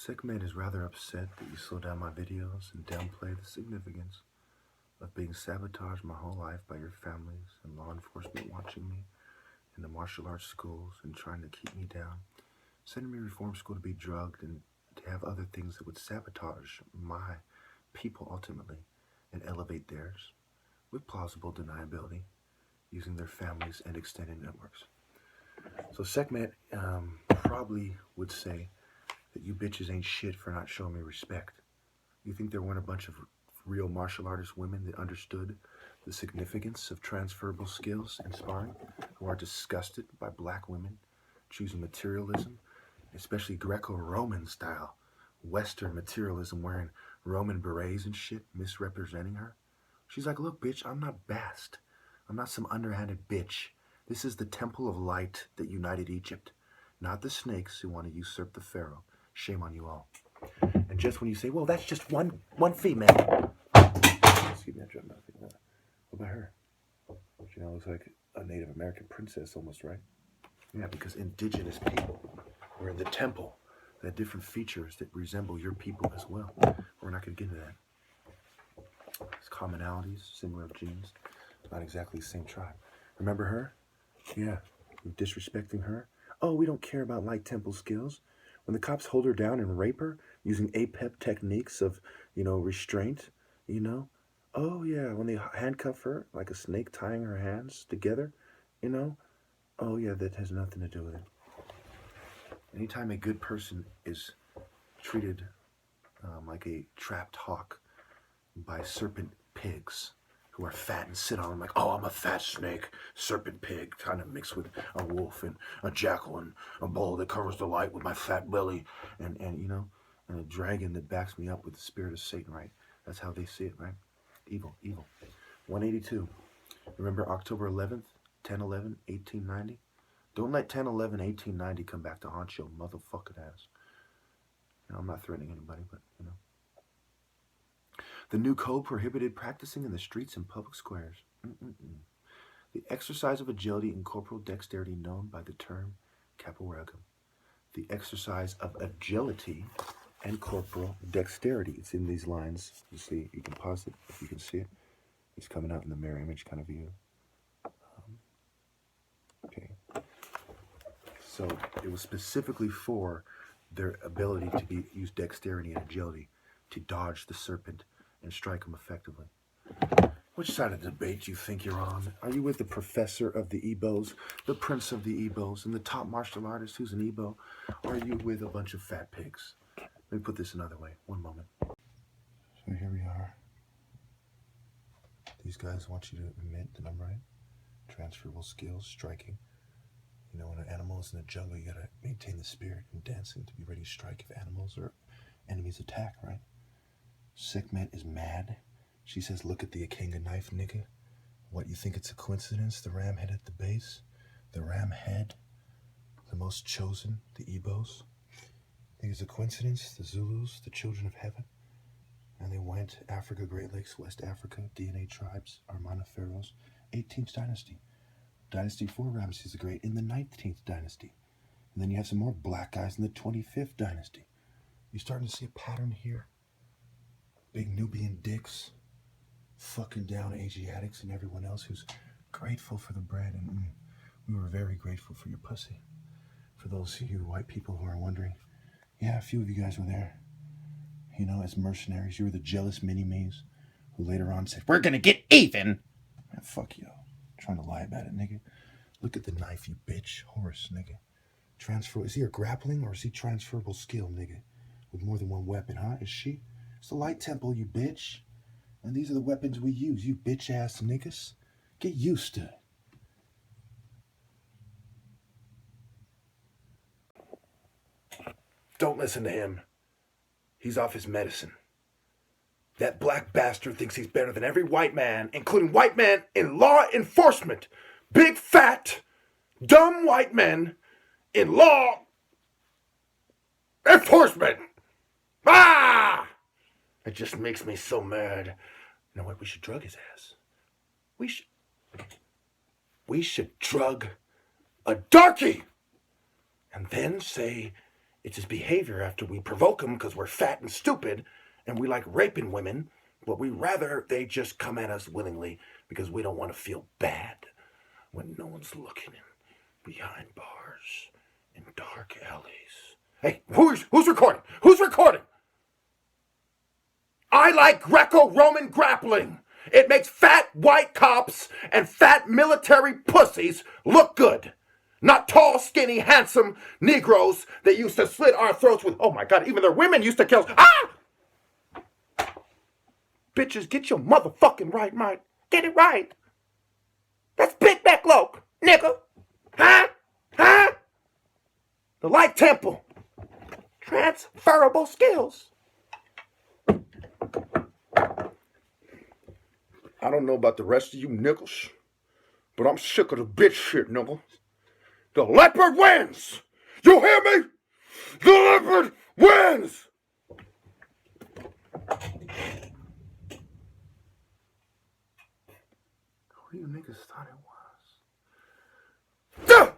Sickman is rather upset that you slow down my videos and downplay the significance of being sabotaged my whole life by your families and law enforcement watching me in the martial arts schools and trying to keep me down, sending me to reform school to be drugged and to have other things that would sabotage my people ultimately and elevate theirs with plausible deniability using their families and extended networks. So Sekhmet probably would say that you bitches ain't shit for not showing me respect. You think there weren't a bunch of real martial artist women that understood the significance of transferable skills and sparring, who are disgusted by black women choosing materialism, especially Greco-Roman style, Western materialism, wearing Roman berets and shit, misrepresenting her? She's like, look, bitch, I'm not Bast. I'm not some underhanded bitch. This is the temple of light that united Egypt, not the snakes who want to usurp the pharaoh. Shame on you all. And just when you say, well, that's just one female. Excuse me, I dropped nothing. What about her? She now looks like a Native American princess almost, right? Yeah, because indigenous people were in the temple that had different features that resemble your people as well. We're not going to get into that. It's commonalities, similar genes, not exactly the same tribe. Remember her? Yeah, you're disrespecting her. Oh, we don't care about light temple skills. When the cops hold her down and rape her using APEP techniques of, restraint, Oh, yeah, when they handcuff her like a snake tying her hands together, Oh, yeah, that has nothing to do with it. Anytime a good person is treated like a trapped hawk by serpent pigs who are fat and sit on them like, oh, I'm a fat snake, serpent pig, kind of mixed with a wolf and a jackal and a bull that covers the light with my fat belly and a dragon that backs me up with the spirit of Satan, right? That's how they see it, right? Evil. 182. Remember October 11th, 10/11, 1890? Don't let 10/11, 1890 come back to haunt your motherfucking ass. I'm not threatening anybody, but, The new code prohibited practicing in the streets and public squares. The exercise of agility and corporal dexterity known by the term capoeira. The exercise of agility and corporal dexterity. It's in these lines. You see, you can pause it if you can see it. It's coming out in the mirror image kind of view. Okay. So it was specifically for their ability to use dexterity and agility to dodge the serpent and strike him effectively. Which side of the debate do you think you're on? Are you with the professor of the Ebos, the prince of the Ebos, and the top martial artist who's an Ebo? Or are you with a bunch of fat pigs? Let me put this another way. One moment. So here we are. These guys want you to admit that I'm right. Transferable skills, striking. When an animal is in the jungle, you gotta maintain the spirit and dancing to be ready to strike if animals or enemies attack, right? Sekhmet is mad. She says, look at the Akanga knife, nigga. What, you think it's a coincidence? The ram head at the base? The ram head? The most chosen? The Ebos? Think it's a coincidence? The Zulus, the children of heaven? And they went Africa, Great Lakes, West Africa, DNA tribes, Armana pharaohs, 18th dynasty. Dynasty 4, Ramses the Great in the 19th dynasty. And then you have some more black guys in the 25th dynasty. You're starting to see a pattern here. Big Nubian dicks fucking down Asiatics and everyone else who's grateful for the bread. And we were very grateful for your pussy. For those of you white people who are wondering, yeah, a few of you guys were there. As mercenaries, you were the jealous mini-me's who later on said, we're gonna get even. Man, fuck you. Trying to lie about it, nigga. Look at the knife, you bitch. Horse, nigga. Is he a grappling or is he transferable skill, nigga? With more than one weapon, huh? Is she? It's the light temple, you bitch. And these are the weapons we use, you bitch-ass niggas. Get used to it. Don't listen to him. He's off his medicine. That black bastard thinks he's better than every white man, including white men in law enforcement. Big, fat, dumb white men in law enforcement. Ah! It just makes me so mad. You know what? We should drug his ass. We should drug a darky. And then say It's just behavior after we provoke them because we're fat and stupid and we like raping women, but we rather they just come at us willingly because we don't want to feel bad when no one's looking behind bars in dark alleys. Hey, who's recording? Who's recording? I like Greco-Roman grappling. It makes fat white cops and fat military pussies look good. Not tall, skinny, handsome Negroes that used to slit our throats with, oh my God, even their women used to kill us. Ah! Bitches, get your motherfucking right mind. Get it right. That's Big Mac Loke, nigga. Huh? Huh? The Light Temple. Transferable skills. I don't know about the rest of you niggas, but I'm sick of the bitch shit, nigga. The leopard wins! You hear me? The leopard wins! Who you niggas thought it was? Da!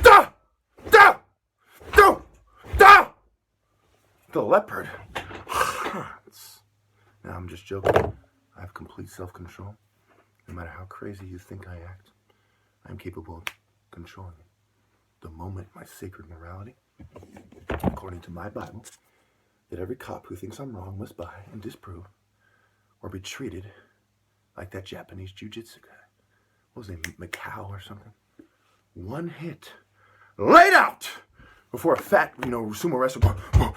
Da! Da! Da! Da! The leopard. Now, I'm just joking. I have complete self-control. No matter how crazy you think I act, I'm capable of controlling it. The moment my sacred morality, according to my Bible, that every cop who thinks I'm wrong must buy and disprove or be treated like that Japanese jiu-jitsu guy. What was his name? Macau or something? One hit. Laid out! Before a fat, sumo wrestler.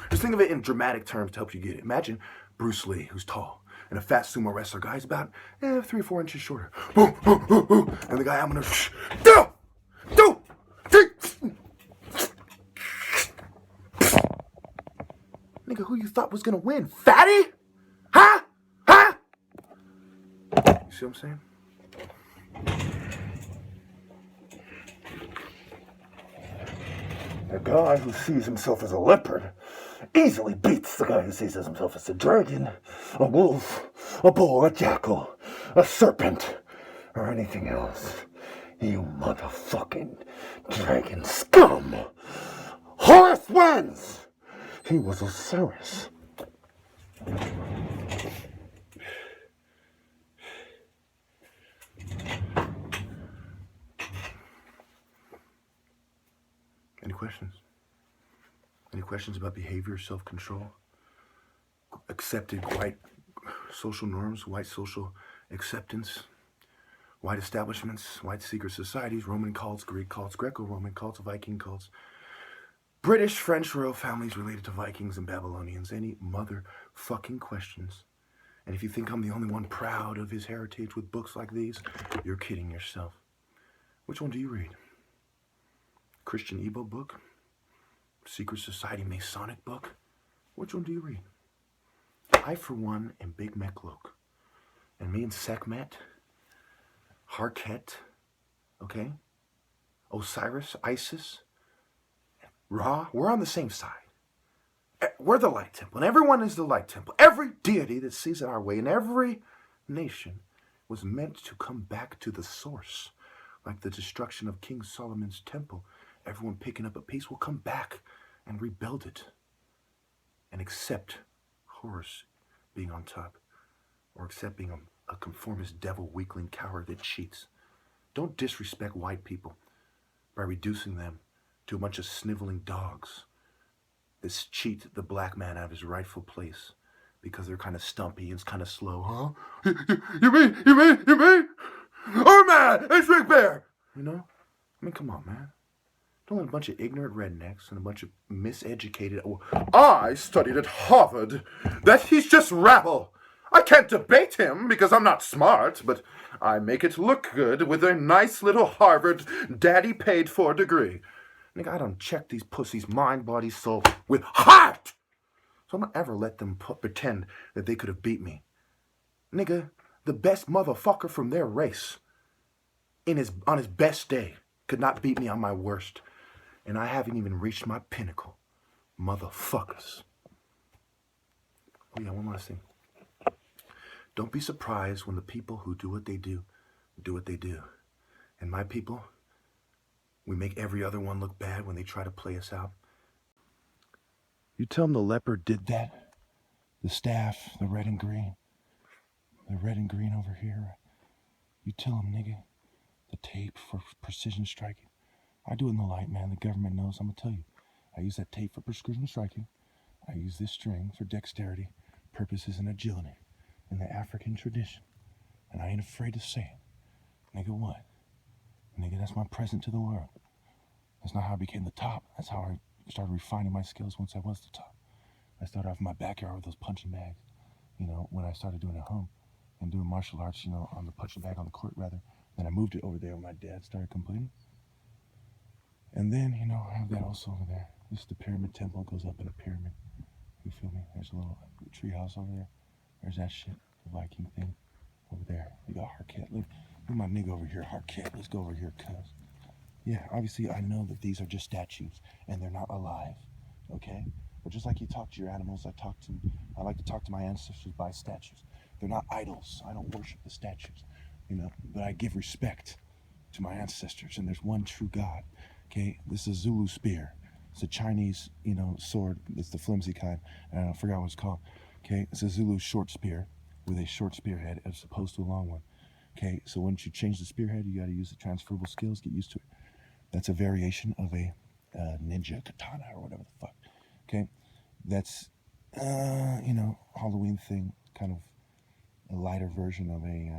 Just think of it in dramatic terms to help you get it. Imagine Bruce Lee, who's tall, and a fat sumo wrestler guy's about 3 or 4 inches shorter. And the guy I'm gonna do. Nigga, who you thought was gonna win? Fatty? Huh? Huh? You see what I'm saying? A guy who sees himself as a leopard easily beats the guy who sees himself as a dragon, a wolf, a bull, a jackal, a serpent, or anything else. You motherfucking dragon scum! Horus wins! He was Osiris. Any questions? Any questions about behavior, self-control? Accepted white social norms, white social acceptance, white establishments, white secret societies, Roman cults, Greek cults, Greco-Roman cults, Viking cults, British, French royal families related to Vikings and Babylonians. Any motherfucking questions? And if you think I'm the only one proud of his heritage with books like these, you're kidding yourself. Which one do you read? Christian Ebo book? Secret Society Masonic book? Which one do you read? I, for one, am Big Mac Loke. And me and Sekhmet, Harket, okay? Osiris, Isis, Ra, we're on the same side. We're the Light Temple, and everyone is the Light Temple. Every deity that sees it our way in every nation was meant to come back to the source. Like the destruction of King Solomon's temple, everyone picking up a piece will come back and rebuild it and accept Horus being on top, or accept being a conformist devil, weakling, coward that cheats. Don't disrespect white people by reducing them to a bunch of sniveling dogs that cheat the black man out of his rightful place because they're kind of stumpy and kind of slow. Huh? You mean? Oh man, it's Rick Bear! You know? I mean, come on, man. Don't let a bunch of ignorant rednecks and a bunch of miseducated... I studied at Harvard. That he's just rabble. I can't debate him because I'm not smart, but I make it look good with a nice little Harvard daddy-paid-for degree. Nigga, I don't check these pussies' mind, body, soul with heart. So I'm not ever let them pretend that they could have beat me. Nigga, the best motherfucker from their race on his best day could not beat me on my worst. And I haven't even reached my pinnacle. Motherfuckers. Oh yeah, one last thing. Don't be surprised when the people who do what they do what they do. And my people, we make every other one look bad when they try to play us out. You tell them the leopard did that. The staff, the red and green. The red and green over here. You tell them, nigga, the tape for precision striking. I do it in the light, man. The government knows. I'm going to tell you. I use that tape for precision striking. I use this string for dexterity, purposes, and agility in the African tradition. And I ain't afraid to say it. Nigga, what? Nigga, that's my present to the world. That's not how I became the top. That's how I started refining my skills once I was the top. I started off in my backyard with those punching bags, when I started doing it at home and doing martial arts, on the punching bag on the court, rather. Then I moved it over there when my dad started complaining. And then, I have that also over there. This is the pyramid temple. It goes up in a pyramid. You feel me? There's a little tree house over there. There's that shit, the Viking thing over there. You got Harket. Look my nigga over here, Harket. Let's go over here, cuz. Yeah, obviously I know that these are just statues and they're not alive, okay? But just like you talk to your animals, I like to talk to my ancestors by statues. They're not idols. I don't worship the statues, but I give respect to my ancestors, and there's one true God, okay? This is a Zulu spear. It's a Chinese, sword. It's the flimsy kind. I forgot what it's called, okay? It's a Zulu short spear with a short spearhead as opposed to a long one, okay? So once you change the spearhead, you got to use the transferable skills, get used to it. That's a variation of a ninja katana or whatever the fuck. Okay, that's Halloween thing, kind of a lighter version of a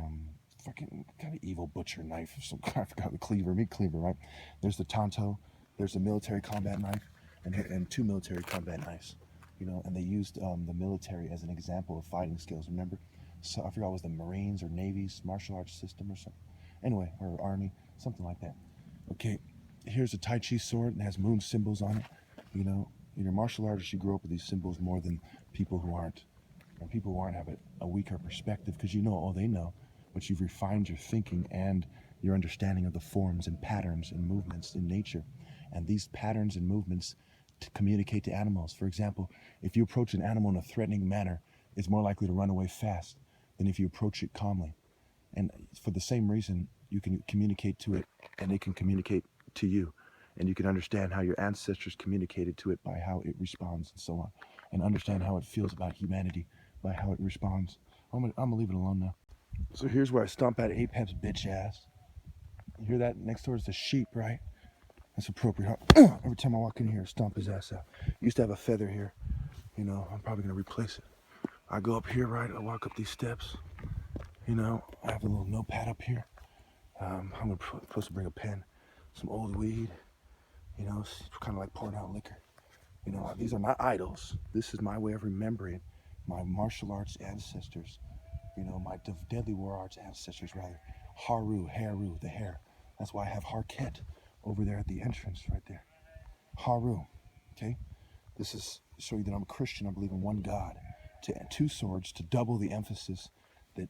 fucking kind of evil butcher knife of some kind. I forgot the meat cleaver, right? There's the tanto. There's a military combat knife, and two military combat knives. And they used the military as an example of fighting skills. Remember, so I forgot it was the Marines or Navy's martial arts system or something. Anyway, or Army, something like that. Okay. Here's a Tai Chi sword and has moon symbols on it. In your martial arts, you grow up with these symbols more than people who aren't. And people who aren't have a weaker perspective because they know, but you've refined your thinking and your understanding of the forms and patterns and movements in nature. And these patterns and movements to communicate to animals. For example, if you approach an animal in a threatening manner, it's more likely to run away fast than if you approach it calmly. And for the same reason, you can communicate to it and it can communicate to you, and you can understand how your ancestors communicated to it by how it responds and so on, and understand how it feels about humanity by how it responds. I'm gonna leave it alone now. So here's where I stomp at Apep's bitch ass. You hear that? Next door is the sheep, right? That's appropriate. Every time I walk in here, I stomp his ass out. Used to have a feather here. I'm probably gonna replace it. I go up here, right? I walk up these steps. I have a little notepad up here. I'm supposed to bring a pen, some old weed. It's kind of like pouring out liquor. These are not idols. This is my way of remembering my martial arts ancestors. My deadly war arts ancestors, rather. Haru, the hair. That's why I have Harket over there at the entrance, right there. Haru, okay? This is to show you that I'm a Christian. I believe in one God. Two swords to double the emphasis that,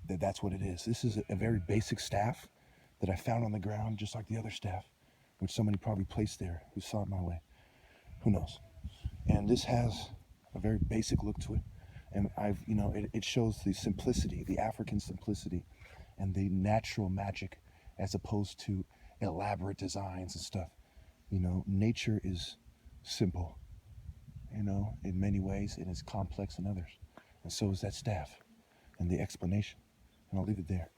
that's what it is. This is a very basic staff that I found on the ground, just like the other staff, which somebody probably placed there who saw it my way. Who knows? And this has a very basic look to it. And it shows the simplicity, the African simplicity, and the natural magic as opposed to elaborate designs and stuff. Nature is simple, in many ways, and it's complex in others. And so is that staff and the explanation. And I'll leave it there.